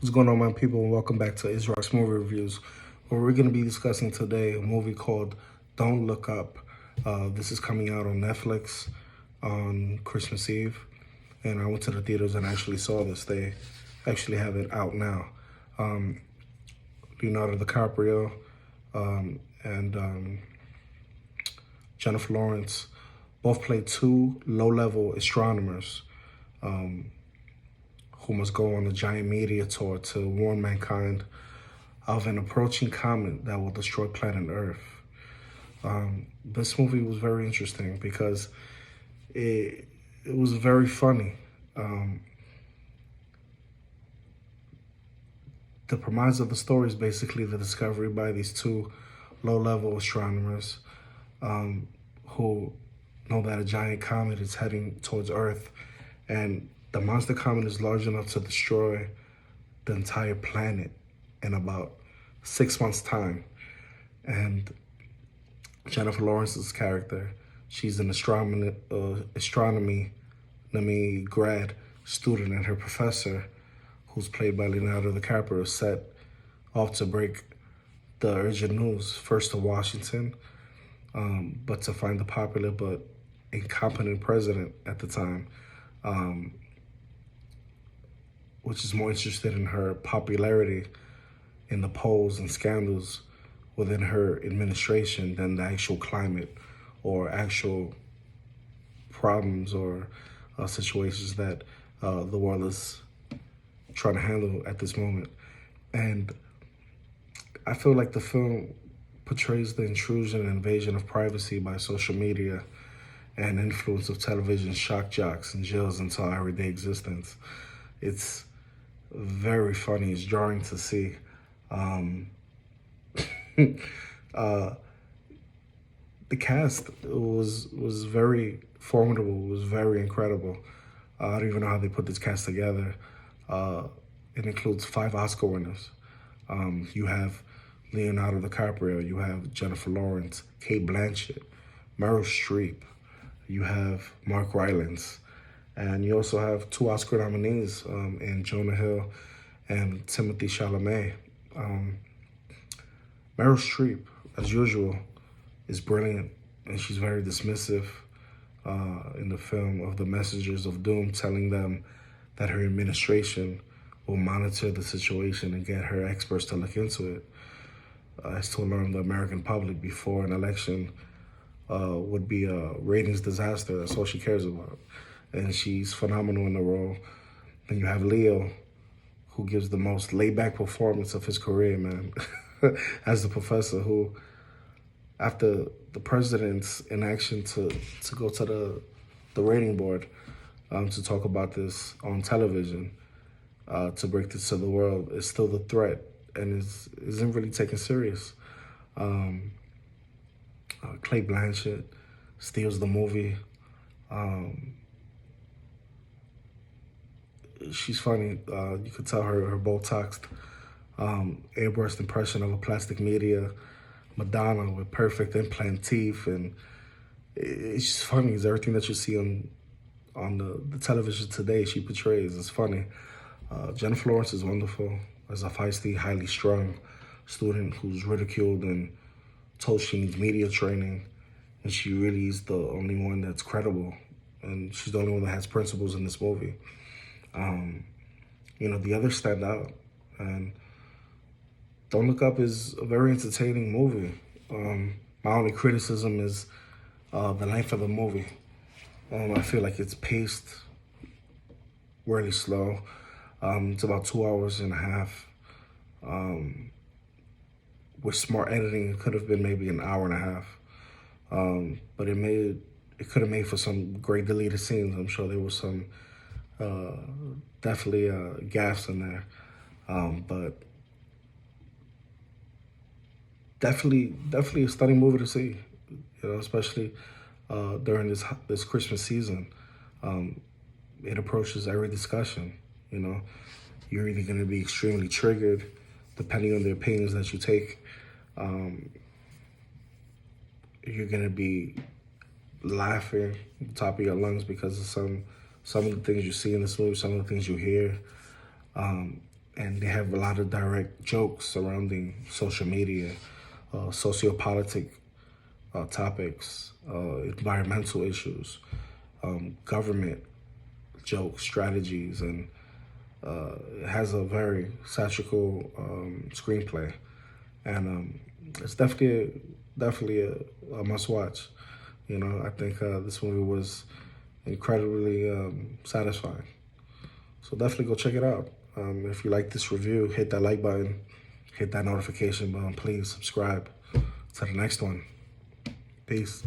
What's going on, my people, and welcome back to Israel's Movie Reviews, where we're going to be discussing today a movie called Don't Look Up. This is coming out on Netflix on Christmas Eve, and I went to the theaters and actually saw this. They actually have it out now. Leonardo DiCaprio and Jennifer Lawrence both play two low-level astronomers who must go on a giant meteor tour to warn mankind of an approaching comet that will destroy planet Earth. This movie was very interesting because it was very funny. The premise of the story is basically the discovery by these two low-level astronomers who know that a giant comet is heading towards Earth, and the monster comet is large enough to destroy the entire planet in about 6 months' time. And Jennifer Lawrence's character, she's an astronomy grad student, and her professor, who's played by Leonardo DiCaprio, set off to break the urgent news, first to Washington, but to find the popular but incompetent president at the time, which is more interested in her popularity in the polls and scandals within her administration than the actual climate or actual problems or situations that the world is trying to handle at this moment. And I feel like the film portrays the intrusion and invasion of privacy by social media and influence of television shock jocks and jails into our everyday existence. It's very funny. It's jarring to see. The cast was very formidable. It was very incredible. I don't even know how they put this cast together. It includes 5 Oscar winners. You have Leonardo DiCaprio, you have Jennifer Lawrence, Kate Blanchett, Meryl Streep, you have Mark Rylance, and you also have 2 Oscar nominees in Jonah Hill and Timothy Chalamet. Meryl Streep, as usual, is brilliant, and she's very dismissive in the film of the messengers of doom, telling them that her administration will monitor the situation and get her experts to look into it, as to alarm the American public before an election would be a ratings disaster. That's all she cares about. And she's phenomenal in the role. Then you have Leo, who gives the most laid-back performance of his career, man, as the professor who, after the president's inaction to go to the rating board to talk about this on television, to break this to the world, is still the threat and isn't really taken serious. Kate Blanchett steals the movie. She's funny. You could tell her Botoxed, airbrushed impression of a plastic media Madonna with perfect implant teeth, and it's just funny. It's everything that you see on the television today. She portrays. It's funny. Jennifer Lawrence is wonderful as a feisty, highly strung student who's ridiculed and told she needs media training, and she really is the only one that's credible, and she's the only one that has principles in this movie. The others stand out, and Don't Look Up is a very entertaining movie. My only criticism is the length of the movie. I feel like it's paced really slow. It's about 2 hours and a half. With smart editing, it could have been maybe an hour and a half. But it could have made for some great deleted scenes. I'm sure there was some definitely gaffes in there. But definitely a stunning movie to see, especially during this Christmas season. It approaches every discussion. You're either going to be extremely triggered, depending on the opinions that you take. You're going to be laughing at the top of your lungs because of some of the things you see in this movie, some of the things you hear. and they have a lot of direct jokes surrounding social media, sociopolitic topics, environmental issues, government jokes, strategies, and it has a very satirical screenplay, and it's definitely a must watch. You know, I think this movie was incredibly satisfying. So definitely go check it out. If you like this review, hit that like button, hit that notification button. Please subscribe to the next one. Peace.